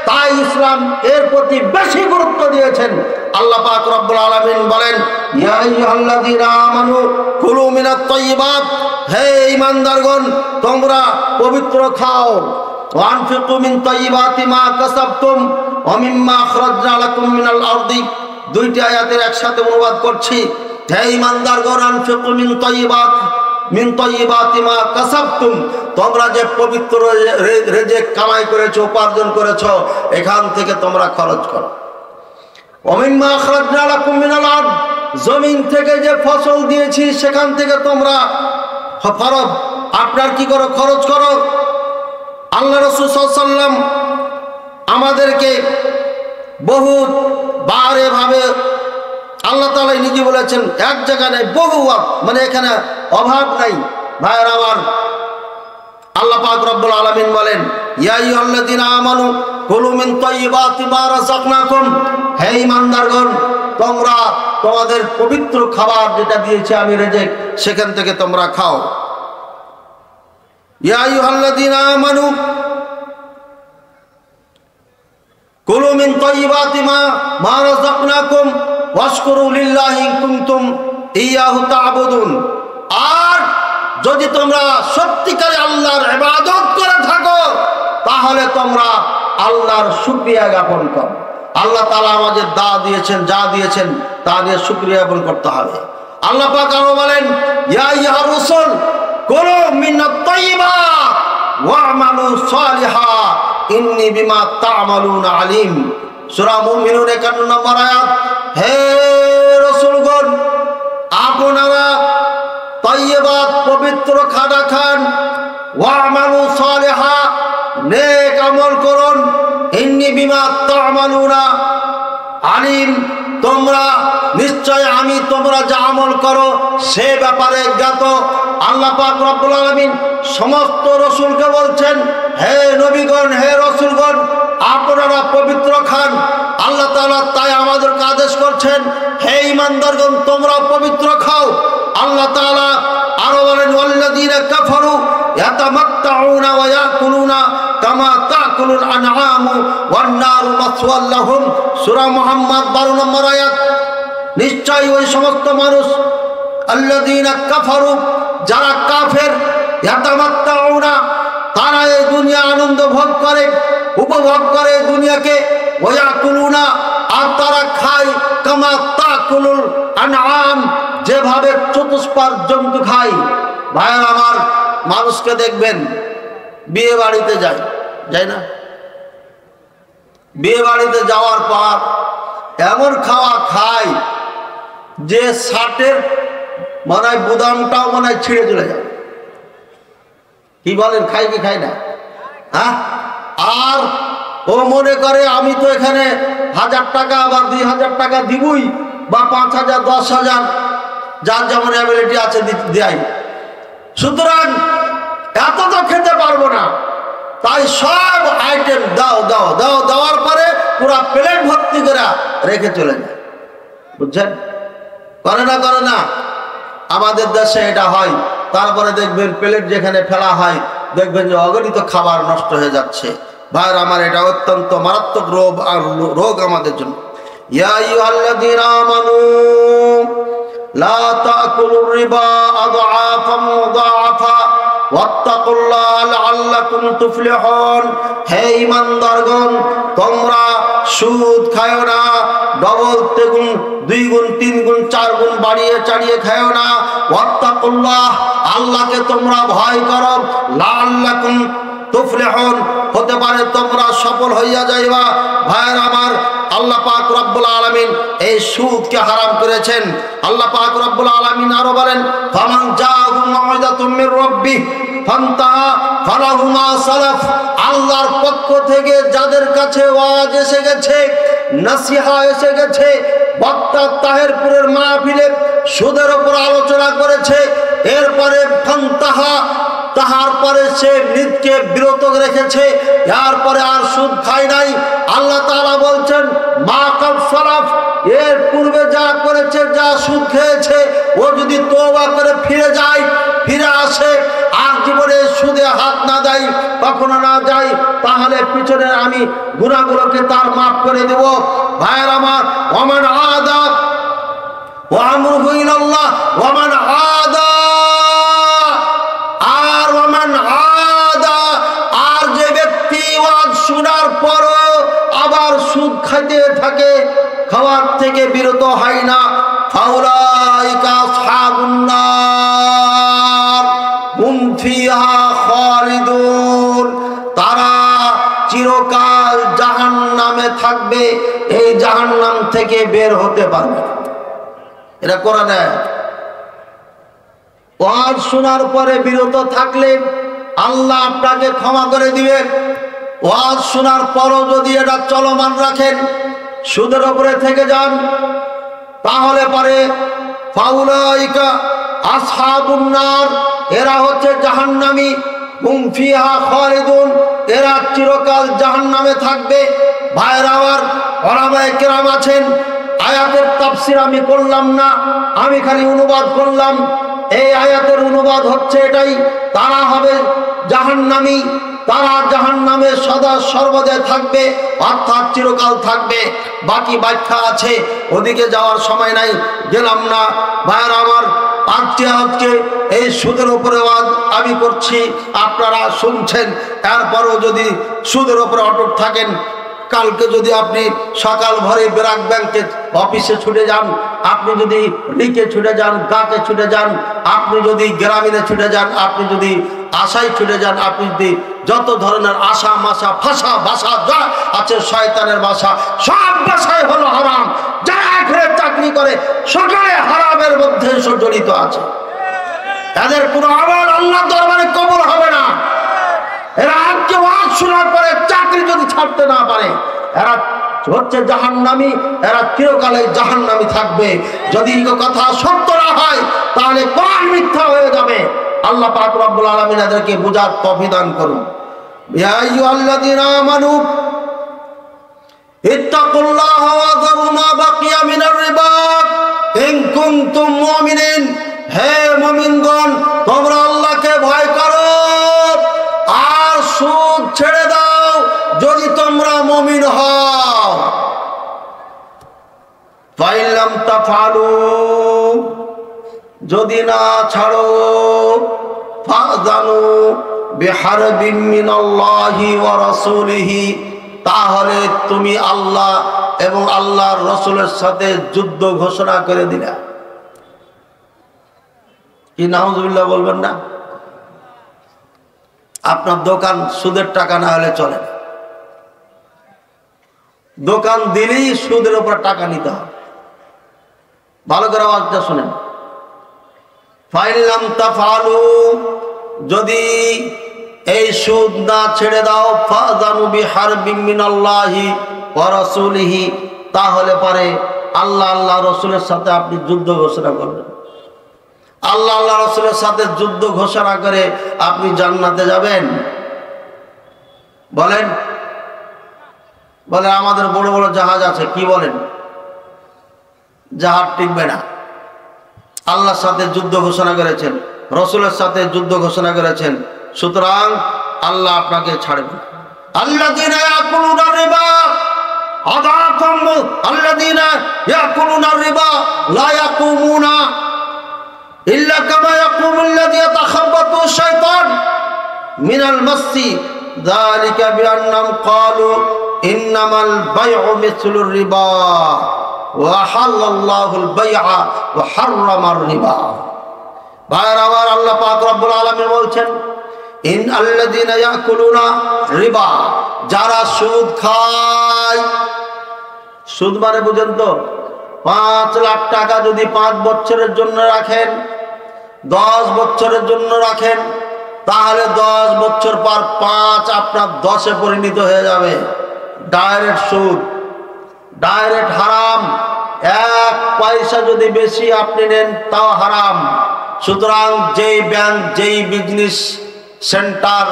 তাই ইসলাম এর প্রতি বেশি গুরুত্ব দিয়েছেন। আল্লাহ পাক রব্বুল আলামিন বলেন, ইয়া আইয়ুহাল্লাযীনা আমানু কুলু মিনাত তাইয়্যিবাত, হে ঈমানদারগণ, তোমরা পবিত্র খাও। ওয়ানফিকু মিন তাইয়্যিবাতি মা কাসাবতুম ওয়া মিম্মা আখরাজনা লাকুম মিনাল আরদি। দুইটি আয়াতের একসাথে অনুবাদ করছি। হে ঈমানদারগণ, আনফিকু মিন তাইয়্যিবাতি মা কাসাবতুম, তোমরা যে পবিত্র রিজিক কামাই করেছো, উপার্জন করেছো, এখান থেকে তোমরা খরচ করো। ওয়া মিম্মা আখরাজনা লাকুম মিনাল আরদ, জমিন থেকে যে ফসল দিয়েছি সেখান থেকে তোমরা আপনার কি করো? খরচ করো। আল্লাহ রাসূল সাল্লাল্লাহু আলাইহি ওয়াসাল্লাম আমাদেরকে বহুত বার এভাবে আল্লাহ তাআলা নিজে বলেছেন, এক জায়গা নেই, বহু, মানে এখানে অভাব নাই। ভাইয়ের আমার, আল্লাহ পাক রব্বুল আলামিন বলেন, ইয়া আইয়ুহাল্লাযীনা আমানু কুলু মিন তাইয়্যিবাতি মা রাযাকনাকুম, হে ঈমানদারগণ, তোমরা তোমাদের পবিত্র খাবার যেটা দিয়েছি আমি রিজিক, সেখান থেকে তোমরা খাও। ইয়া আইয়ুহাল্লাযীনা আমানু কুলু মিন তাইয়্যিবাতি মা রাযাকনাকুম ওয়াশকুরু লিল্লাহি ইন কুনতুম ইয়্যাহু তা'বুদুন। আর যদি তোমরা সত্যিকারে আল্লাহর ইবাদত করে থাকো, তাহলে তোমরা আল্লাহর শুকরিয়া জ্ঞাপন করো। আল্লাহ তাআলা আমাদের যা দিয়েছেন তা দিয়ে শুকরিয়া জ্ঞাপন করতে হবে। আল্লাহ পাক আরো বলেন, ইয়া আইয়ুহার রাসূল কুলু মিনাত তাইয়্যিবাত ওয়া'মালু সালিহা ইন্নী বিমা তা'মালুনা আলিম। সূরা মুমিনুন 51 নম্বর আয়াত। হে রাসূলগণ, আপনারা তাইয়্যিবাত পবিত্র খানা খান, ওয়া'মালু সালিহা নেক আমল করুন, ইন্নী বিমা তা'মালুনা আলিম, তোমরা নিশ্চয় আমি তোমরা যা আমল করো সে ব্যাপারে জ্ঞাত। আল্লাহ পাক রব্বুল আলামিন সমস্ত রাসূলকে বলছেন, হে নবীগণ, হে রাসূলগণ, আপনারা পবিত্র খান। আল্লাহ তাআলা তাই আমাদেরকে আদেশ করছেন, হে ঈমানদারগণ, তোমরা পবিত্র খাও। আল্লাহ তাআলা আরো বলেন, ওয়াল্লাযীনা কাফারু ইয়াতামাত্তাউনা ওয়া ইয়াকুলুনা কামা তাকুলুল আনআমু ওয়ান নারু মাসওয়াল লাহুম। সূরা মুহাম্মদ 12 নম্বর আয়াত। নিশ্চয়ই ওই সমস্ত মানুষ, আল্লাযীনা কাফারু, যারা কাফের, ইয়াতামাত্তাউনা, তারা এই দুনিয়া আনন্দ ভোগ করে, উপভোগ করে দুনিয়াকে, ওয়া ইয়াকুলুনা, আর তারা খায়, কামা তাকুলুল আনআম, যেভাবে চতুষ্পাদ জন্তু খায়। ভাইয়ের আমার, মানুষকে দেখবেন বিয়ে বাড়িতে যায় না? বিয়ে বাড়িতে যাওয়ার পর এমন খাওয়া খায় যে শার্টের মনে হয় বুদামটাও মনে হয় ছিঁড়ে চলে যায়। কি বলেন, খাই কি খাই না? হ্যাঁ, আর ও মনে করে আমি তো এখানে 1000 টাকা বা 2000 টাকা দিবই, বা 5000, 10,000, যার যেমন অ্যাবিলিটি আছে দেয়। সুতরাং এত তো খেতে পারবো না, তাই সব আইটেম দাও দাও দাও, দেওয়ার পরে পুরা প্লেট ভর্তি করে রেখে চলে যায়। বুঝছেন? করে না করে না? আমাদের দেশে এটা হয়। তারপরে দেখবেন প্লেট যেখানে ফেলা হয় দেখবেন যে অগণিত খাবার নষ্ট হয়ে যাচ্ছে। ভাইয়ের আমার, এটা অত্যন্ত মারাত্মক রোগ আমাদের জন্য। ইয়া আইয়ুহাল্লাযীনা আমানু লা তাকুলুর রিবা আযআফাম মুযাআফা ওয়াত্তাকুল্লাহ লাআল্লাকুম তুফলিহুন। হে ঈমানদারগণ, তোমরা সুদ খায়ো না, ডবল তেগুন, 2 গুণ 3 গুণ 4 গুণ বাড়িয়ে চাড়িয়ে খায়ো না। ওয়াত্তাকুল্লাহ, আল্লাহকে তোমরা ভয় করো। লাআল্লাকুম তুফলিহুন, হতে পারে তোমরা সফল হইয়া যাইবা। ভাইয়ের আমার, আল্লাহ পাক রব্বুল আলামিন এই সুদকে হারাম করেছেন। আল্লাহ পাক রব্বুল আলামিন আরো বলেন, ফামান জাআহু মাউইযাতুম মির রাব্বিহি ফান্তাহা ফালাহু মা সালাফ। আল্লাহর পক্ষ থেকে যাদের কাছে ওয়াজ এসে গেছে, নসিহা এসে গেছে, বক্তা তাহেরপুরের মাহফিলে সুদের উপর আলোচনা করেছে, এরপরে ফান্তাহা, তাহার পরে সে মৃতকে বিরত রেখেছে, এরপরে আর সুদ খায় নাই। আল্লাহ তাআলা বলছেন, মা কাদ সালাফ, এর পূর্বে যা করেছে, যা সুদ খেয়েছে, ও যদি তওবা করে ফিরে যায়, ফিরে আসে, আর জীবনে সুদে হাত না দেয়, কখনো না যায়, তাহলে পিছনে আমি গুনাহগুলোকে তার মাফ করে দেব। ভাইয়ের আমার, ওমান আদা ওয়া আমরুহু ইলাল্লাহ ওমান আদা, আর ওমান আদা, আর যে ব্যক্তি ওয়াজ শোনার পরও আবার সুদ খাইতে থাকে, খাওয়ার থেকে বিরত হয় না, ফাউলাইকা আসহাবুন নার হুম ফিহা খালিদুন, তারা চিরকাল জাহান্নামে থাকবে, এই জাহান্নাম থেকে বের হতে পারবে না। এটা কোরআনে। ওয়াজ শোনার পরে বিরত থাকলে আল্লাহ আপনাকে ক্ষমা করে দিবেন। ওয়াজ শোনার পরও যদি এটা চলমান রাখেন, সুদের উপরে থেকে যান, তাহলে পরে ফাউলাইকা আসহাবুন নার, এরা হচ্ছে জাহান্নামী, হুম ফিহা খালিদুন, এরা চিরকাল জাহান্নামে থাকবে। ভাইরা আমার, উলামায়ে কেরাম আছেন, আয়াতের তাফসীর আমি করলাম না, আমি খালি অনুবাদ করলাম। এই আয়াতের অনুবাদ হচ্ছে এটাই, তারা হবে জাহান্নামী, তারা জাহান্নামে সদা সর্বদা থাকবে, অর্থাৎ চিরকাল থাকবে। বাকি ব্যাখ্যা আছে, ওদিকে যাওয়ার সময় নাই, গেলাম না। ভাইরা আমার, আজকে এই সুদের উপরে আমি করছি, আপনারা শুনছেন, এরপরও যদি সুদের উপরে অটুট থাকেন, কালকে যদি আপনি সকাল ভরে ব্র্যাক ব্যাংকে অফিসে ছুটে যান, আপনি যদি লিকে ছুটে যান, গাকে ছুটে যান, আপনি যদি গ্রামীণে ছুটে যান, আপনি যদি আশায় ছুটে যান, আপনি যদি যত ধরনের আশা মাশা ফাঁসা বাসা যা আছে শয়তানের বাসা, সব বাসায় হলো হারাম। যারা এখানে চাকরি করে সকালে হারামের মধ্যে জড়িত আছে, এদের কোনো আমল আল্লাহর দরবারে কবুল হবে না। এরা আজকে ওয়াজ শোনার পরে চাকরি যদি ছাড়তে না পারে, এরা হচ্ছে জাহান্নামী, এরা চিরকালে জাহান্নামী থাকবে। যদি এই কথা সত্য না হয়, তাহলে কোরআন মিথ্যা হয়ে যাবে। আল্লাহ পাক রব্বুল আলামিন এদেরকে বুঝার তৌফিক দান করুন। ইয়া আইয়ুহাল্লাযীনা আমানু ইত্তাকুল্লাহা ওয়া যারু মা বাকিয়া মিনার রিবা ইন কুনতুম মুমিনিন। হে মুমিনগণ, তোমরা আল্লাহকে ভয় করো আর সুদ ছেড়ে দাও যদি তোমরা মুমিন হও। ফাইলাম তাফালু, যদি না ছাড়ো, ফাযানু বিহারবিন মিনাল্লাহি ওয়া রাসূলিহি, তাহলে তুমি আল্লাহ এবং আল্লাহর রাসূলের সাথে যুদ্ধ ঘোষণা করে দিলা। কি নাউজুবিল্লাহ বলবেন না? আপনার দোকান সুদের টাকা না হলে চলে না, দোকান দিলেই সুদের উপর টাকা নিতে হবে। ভালো করে আওয়াজটা শুনেন। ফাইলাম তাফালু, যদি এই সুদ না ছেড়ে দাও, ফাযানু বিহারবিন মিনাল্লাহি ওয়া রাসূলিহি, তাহলে পরে আল্লাহ আল্লাহ রাসূলের সাথে আপনি যুদ্ধ ঘোষণা করবেন। আল্লাহ আল্লাহ রাসূলের সাথে যুদ্ধ ঘোষণা করে আপনি জান্নাতে যাবেন? বলেন। বলে আমাদের বড় বড় জাহাজ আছে, কি বলেন? জাহাজ টিকবে না। আল্লাহর সাথে যুদ্ধ ঘোষণা করেছেন, রসুলের সাথে যুদ্ধ ঘোষণা করেছেন, সুতরাং আল্লাহ আপনাকে ছাড়বেন। আল্লাযীনা ইয়াকুলুনা রিবা আযাফাম আল্লাযীনা ইয়াকুলুনা রিবা লা ইয়াকুমুনা ইল্লা কামা ইয়াকুমুল্লাযী ইয়াতাখাব্বাতু শাইতান মিনাল মাসসি যালিকা বিআন্নাহুম ক্বালু ইন্নামাল বাইউ মিসলুর রিবা ওয়া হাল্লাল্লাহুল বাইআ ওয়া হাররামার রিবা। ভাইরা আমার, আল্লাহ পাক রব্বুল আলামিন বলছেন ইন আল্লাযীনা ইয়াকুলুনা রিবা, যারা সুদ খায়। সুদ মানে বুঝেন তো? 5 লাখ টাকা যদি 5 বছরের জন্য রাখেন, 10 বছরের জন্য রাখেন, তাহলে 10 বছর পর 5 আপনার 10-এ পরিণত হয়ে যাবে। ডাইরেক্ট সুদ, ডাইরেক্ট হারাম। 1 পয়সা যদি বেশি আপনি নেন তাও হারাম। সুতরাং যেই ব্যাংক, যেই বিজনেস সেন্টার,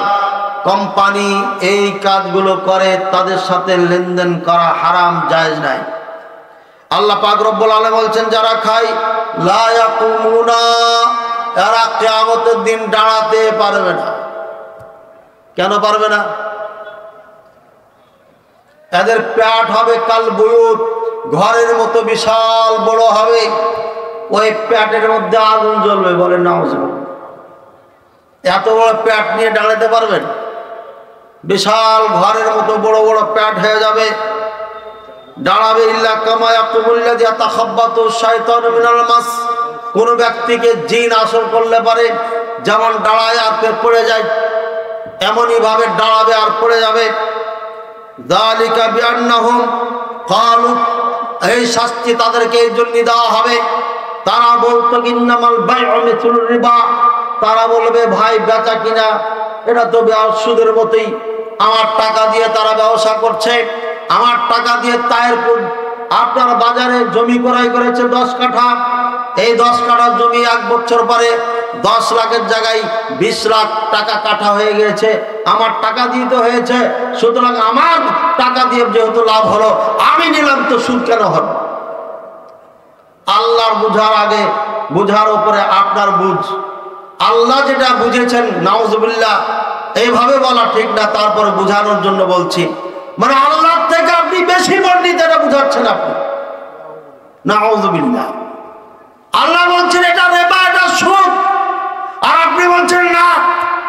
কোম্পানি এই কাজগুলো করে তাদের সাথে লেনদেন করা হারাম, জায়েজ নাই। আল্লাহ পাক রব্বুল আলামিন বলছেন যারা খায় লা ইয়াকুমুনা, এরা কিয়ামতের দিন দাঁড়াতে পারবে না। কেন পারবে না? এদের পেট হবে কাল বুয়ুত, ঘরের মতো বিশাল বড় হবে, ওই পেটের মধ্যে আগুন জ্বলবে। বলেন নাউজুবিল্লাহ। এত বড় পেট নিয়ে দাঁড়াতে পারবেন? বিশাল ঘরের মতো বড় বড় পেট হয়ে যাবে, দাঁড়াবে। ইল্লা কামা ইয়াকুমুল্লাযী ইয়াতাখাব্বাতু শাইতানু মিনাল মাস, কোন ব্যক্তিকে জিন আসর করলে পারে যেমন দাঁড়ায় আর পড়ে যায়, এমনই ভাবে দাঁড়াবে আর পড়ে যাবে। যালিকা বিআন্নাহুম ক্বালু, এই শাস্তি তাদেরকে এই জন্য দেওয়া হবে, তারা বলতো ইন্নামাল বাইউ মিসলুর রিবা, তারা বলবে ভাই বেচা কিনা এটা তো সুদের মতোই, আমার টাকা দিয়ে তারা ব্যবসা করছে, আমার টাকা দিয়ে তায়েরপুর আপনার বাজারে জমি ক্রয় করেছে 10 কাঠা, এই 10 কাঠা জমি 1 বছর পরে 10 লাখের জায়গায় 20 লাখ টাকা কাঠা হয়ে গেছে, আমার টাকা দিতে হয়েছে, সুতরাং আমার টাকা দিয়ে যেহেতু লাভ হলো আমি নিলাম, তো সুদ কেন হলো? আল্লাহর বুঝার আগে বুঝার উপরে আপনার বুঝ। আল্লাহ যেটা বুঝেছেন, নাউজুবিল্লাহ এইভাবে বলা ঠিক না, তারপরে বুঝানোর জন্য বলছি। মানে আল্লাহ থেকে আপনি বেশি পণ্ডিত, এটা বুঝাচ্ছেন আপনি। নাউজুবিল্লাহ। আল্লাহ বলছেন এটা রিবা, এটা সুদ, আর আপনি বলছেন না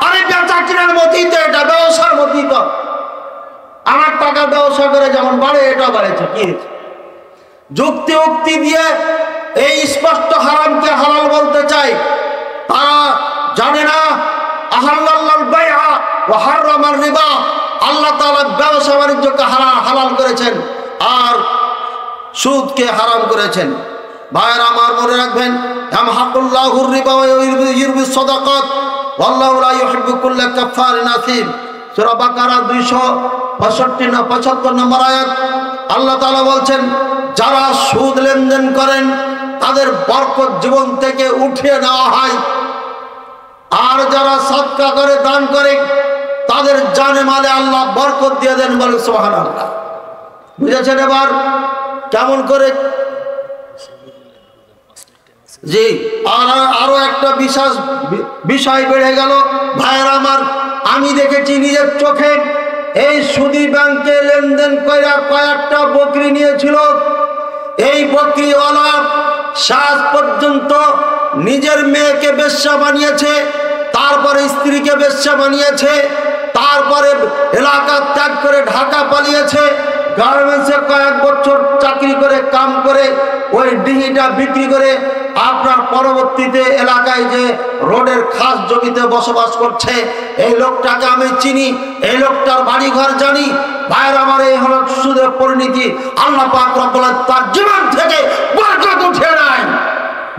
আরে বেচা কিনার মতই তো, এটা ব্যবসার মতই তো, আমার টাকা ব্যবসা করে যেমন বাড়ে এটা বাড়েছে, কি হয়েছে? যুক্তি উক্তি দিয়ে এই স্পষ্ট হারামকে হালাল বলতে চাই, তারা জানে না আহাল্লাল্লাহুল বাইআ ওয়া হাররামার রিবা, আল্লাহ তাআলা ব্যবসা বাণিজ্যকে হালাল করেছেন আর সুদকে হারাম করেছেন। ভাইরা আমার, মনে রাখবেন ইয়ামহাকুল্লাহুর রিবা ওয়া ইউরবিস সাদাকাত ওয়াল্লাহু লা ইউহিব্বু কুল্লা কাফফারিন আথীম। সূরা বাকারা 265 নম্বর আয়াত। আল্লাহ তাআলা বলছেন যারা সুদ লেনদেন করেন তাদের বরকত জীবন থেকে উঠিয়ে নেওয়া হয়, আর যারা সাদকা করে, দান করে, তাদের জানে মালে আল্লাহ বরকত দিয়ে দেন। বলে সুবহানাল্লাহ। বুঝেছেন এবার কেমন করে? জি, আরো একটা বিশেষ বিষয় বেড়ে গেল। ভাইয়েরা আমার, আমি দেখেছি নিজের চোখে, এই সুদী ব্যাংকে লেনদেন করে কয়েকটা বকরি নিয়েছিল। এই বকরিওয়ালা শেষ পর্যন্ত নিজের মেয়েকে বেশ্যা বানিয়েছে, তারপরে স্ত্রীকে বেশ্যা বানিয়েছে, তারপরে এলাকা ত্যাগ করে ঢাকা পালিয়েছে, গার্মেন্টসে কয়েক বছর চাকরি করে কাম করে ওই ডিঙিটা বিক্রি করে আপনার পরবর্তীতে এলাকায় যে রোডের খাস জমিতে বসবাস করছে। এই লোকটাকে আমি চিনি, এই লোকটার বাড়ি ঘর জানি। ভাইয়ের আমার, এই হলো সুদের পরিণতি। আল্লাহ পাক রব্বুল আলামিন তার জীবন থেকে বরকত উঠে নেয়,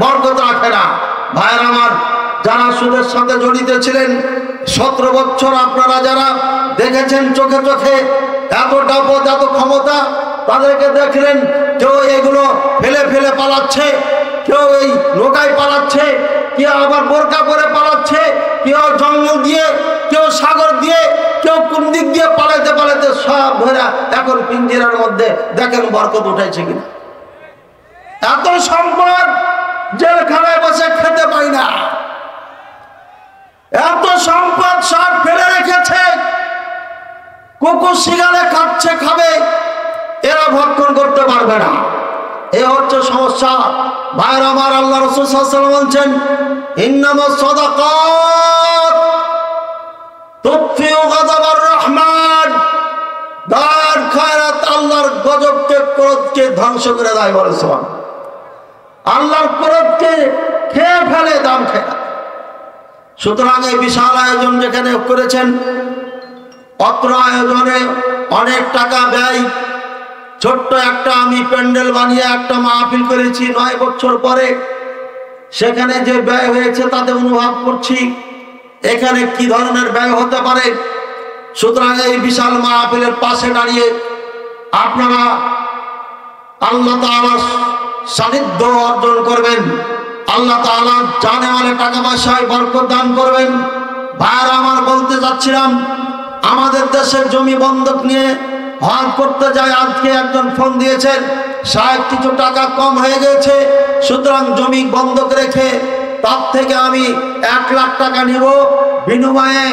বরকত রাখে না। ভাইয়ের আমার, যারা সুদের সাথে জড়িত ছিলেন 17 বছর, আপনারা যারা দেখেছেন চোখে চোখে এত ডাবত, এত ক্ষমতা, তাদেরকে দেখলেন কেউ এগুলো ফেলে ফেলে পালাচ্ছে, কেউ এই নৌকায় পালাচ্ছে, কেউ আবার বোরকা পরে পালাচ্ছে, কেউ জঙ্গল দিয়ে, কেউ সাগর দিয়ে, কেউ কোন দিক দিয়ে পালাতে পালাতে সব ধরা এখন পিঞ্জিরার মধ্যে। দেখেন বরকত উঠাইছে কিনা। এত সম্পদ জেলখানায় বসে খেতে পাই না, এত সম্পদ সব ফেলে রেখেছে, কুকুর শিগালে খাচ্ছে, খাবে, এরা ভক্ষণ করতে পারবে না। এ হচ্ছে সমস্যা। ভাইর আমার, আল্লাহ রাসূল সাল্লাল্লাহু আলাইহি ওয়াসাল্লাম বলেন, ইন্নামাস সাদাকাত তুফিউ গাযাবার রহমান। দান খয়রাত আল্লাহর গজবকে, ক্রোধকে ধ্বংস করে দেয়। বলে সুবহানাল্লাহ। আল্লাহর ক্রোধকে খেয়ে ফেলে দান খয়রাত। সুতরাং এই বিশাল আয়োজন যেখানে করেছেন, অত্র আয়োজনে অনেক টাকা ব্যয়। ছোট্ট একটা আমি প্যান্ডেল বানিয়ে একটা মাহফিল করেছি 9 বছর পরে। সেখানে যে ব্যয় হয়েছে তাতে অনুভব করছি এখানে কি ধরনের ব্যয় হতে পারে। সুতরাং এই বিশাল মাহফিলের পাশে দাঁড়িয়ে আপনারা আল্লাহ তাআলার সান্নিধ্য অর্জন করবেন, আল্লাহ তাআলা জানে মালে টাকা পয়সায় বরকত দান করবেন। ভাইরা আমার, বলতে যাচ্ছিলাম, আমাদের দেশের জমি বন্ধক নিয়ে হজ করতে যায়। আজকে একজন ফোন দিয়েছেন, সাহেব কিছু টাকা কম হয়ে গেছে, সুতরাং জমি বন্ধক রেখে তার থেকে আমি 1 লাখ টাকা নিব, বিনিময়ে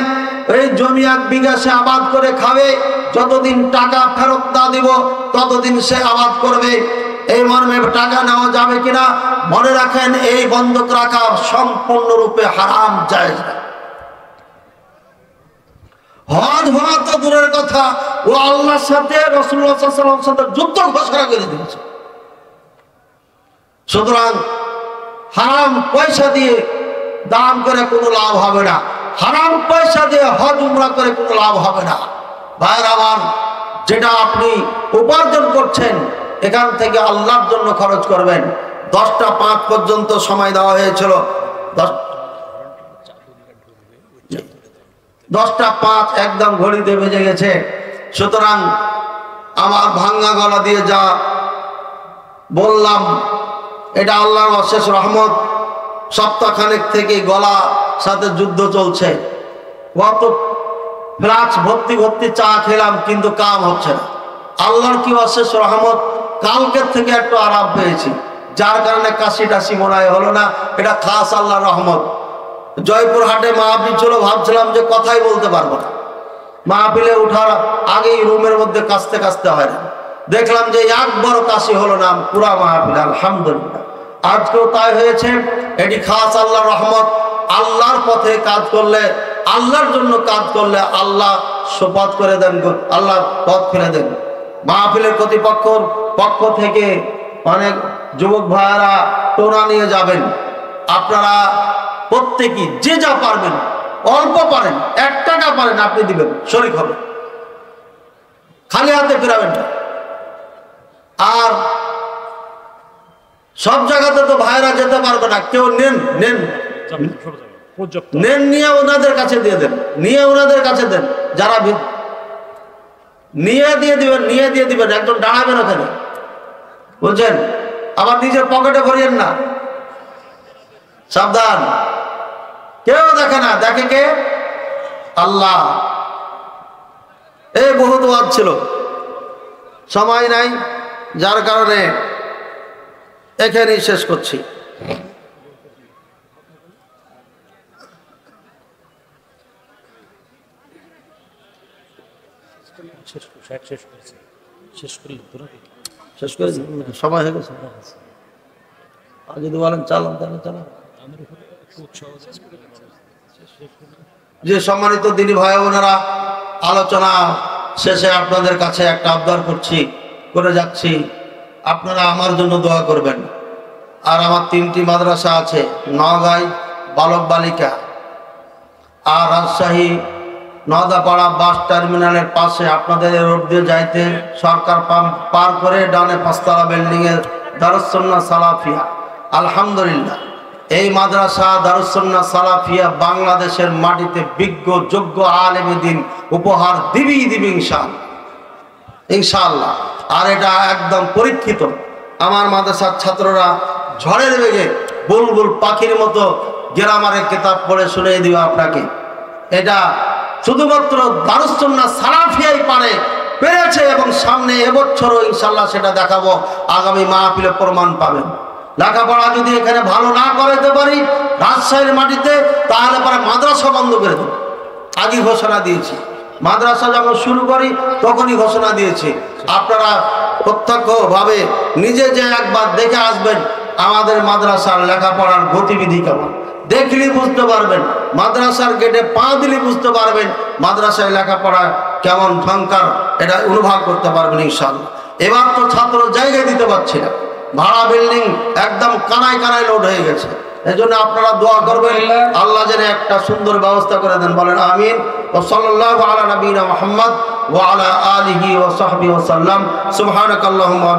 এই জমি 1 বিঘা সে আবাদ করে খাবে, যতদিন টাকা ফেরত না দিব ততদিন সে আবাদ করবে। এই মর্মে টাকা নেওয়া যাবে কিনা? মনে রাখেন, এই বন্ধক রাখা সম্পূর্ণরূপে হারাম, জায়েজ না। হজ হওয়া তো দূরের কথা, ও আল্লাহর সাথে, রাসূলুল্লাহ সাল্লাল্লাহু আলাইহি ওয়াসাল্লামের সাথে যুদ্ধ ঘোষণা করে দিয়েছে। সুতরাং হারাম পয়সা দিয়ে দান করে কোনো লাভ হবে না, হারাম পয়সা দিয়ে হজ উমরা করে কোনো লাভ হবে না। ভাইরা আমার, যেটা আপনি উপার্জন করছেন এখান থেকে আল্লাহর জন্য খরচ করবেন। 10টা 5 পর্যন্ত সময় দেওয়া হয়েছিল, 10টা 5 একদম ঘড়িতে বেজে গেছে। সুতরাং আমার ভাঙ্গা গলা দিয়ে যা বললাম এটা আল্লাহর অশেষ রহমত। সপ্তাহখানেক থেকে গলা সাথে যুদ্ধ চলছে। কত ফ্লাক্স ভর্তি ভর্তি চা খেলাম, কিন্তু কাম হচ্ছে না। আল্লাহর কি অশেষ রহমত, কালকের থেকে একটু আরাম পেয়েছি, যার কারণে কাশি টাশি মনে হলো না। এটা খাস আল্লাহর রহমত। জয়পুরহাটে মাহফিল ছিল, ভাবছিলাম যে কথাই বলতে পারবো না। মাহফিলে উঠার আগেই রুমের মধ্যে কাশতে কাশতে হয় না, দেখলাম যে একবারও কাশি হলো না পুরা মাহফিলে। আলহামদুলিল্লাহ, আজকেও তাই হয়েছে। এটি খাস আল্লাহর রহমত। আল্লাহর পথে কাজ করলে, আল্লাহর জন্য কাজ করলে আল্লাহ সুপথ করে দেন, আল্লাহ পথ ফেলে দেন। মাহফিলের কর্তৃপক্ষর পক্ষ থেকে অনেক যুবক ভাইয়েরা টোনা নিয়ে যাবেন। আপনারা প্রত্যেকেই যে যা পারবেন, অল্প পারেন, 1 টাকা পারেন, আপনি দিবেন, শরীক হবে, খালি হাতে ফেরাবেন না। আর সব জায়গাতে তো ভাইরা যেতে পারবে না, কেউ নেন নেন নেন, নিয়ে ওনাদের কাছে দিয়ে দেন, নিয়ে ওনাদের কাছে দেন। যারা নিয়ে দিয়ে দিবেন, নিয়ে দিয়ে দিবেন, একজন দাঁড়াবেন ওখানে, বুঝছেন? আবার নিজের পকেটে ভরিয়েন না, সাবধান। কেউ দেখে না, দেখে কে? আল্লাহ। এই বহুত ওয়াজ ছিল, সময় নাই, যার কারণে এখানেই শেষ করছি। শেষ করে সময় হয়ে গেছে। আর যদি বলেন চালান তাহলে চালান। যে সম্মানিত দিনী ভাই বোনেরা, আলোচনা শেষে আপনাদের কাছে একটা আবদার করে যাচ্ছি, আপনারা আমার জন্য দোয়া করবেন। আর আমার 3টি মাদ্রাসা আছে, নওগাঁয় বালক বালিকা, আর রাজশাহী নওদাপাড়া বাস টার্মিনালের পাশে আপনাদের রোড দিয়ে যাইতে সরকার পার করে ডানে 5তলা বিল্ডিংয়ের দারুস সুন্নাহ সালাফিয়া। আলহামদুলিল্লাহ, এই মাদ্রাসা দারুস সুন্নাহ সালাফিয়া বাংলাদেশের মাটিতে বিজ্ঞ যোগ্য আলেমে দিন উপহার দিবি ইনশাআল্লাহ। আর এটা একদম পরীক্ষিত। আমার মাদ্রাসার ছাত্ররা ঝড়ের বেগে বুলবুল পাখির মতো গ্রামারের কিতাব পড়ে শুনিয়ে দিব আপনাকে। এটা শুধুমাত্র দারুস সুন্নাহ সালাফিয়াই পেরেছে এবং সামনে এবছরও ইনশাল্লাহ সেটা দেখাবো। আগামী মাহফিলে প্রমাণ পাবেন। লেখাপড়া যদি এখানে ভালো না করাতে পারি রাজশাহীর মাটিতে, তাহলে পরে মাদ্রাসা বন্ধ করে দেব। আগে ঘোষণা দিয়েছি, মাদ্রাসা যখন শুরু করি তখনই ঘোষণা দিয়েছি। আপনারা প্রত্যক্ষভাবে নিজে যে একবার দেখে আসবেন আমাদের মাদ্রাসার লেখাপড়ার গতিবিধি কেমন, দেখলেই বুঝতে পারবেন। মাদ্রাসার গেটে পা দিলে বুঝতে পারবেন মাদ্রাসায় লেখাপড়া কেমন ঢঙ্কার, এটা অনুভব করতে পারবেন ইনশাআল্লাহ। এবার তো ছাত্র জায়গা দিতে পারছি না, ভাড়া বিল্ডিং একদম কানায় কানায় লোড হয়ে গেছে। এই জন্য আপনারা দোয়া করবেন আল্লাহ যেন একটা সুন্দর ব্যবস্থা করে দেন, বলেন আমিন। ওয়া সাল্লাল্লাহু আলা নবিয়িনা মুহাম্মদ ওয়া আলা আলিহি ওয়া সাহবিহি ওয়া সাল্লাম। সুবহানাকাল্লাহুম্মা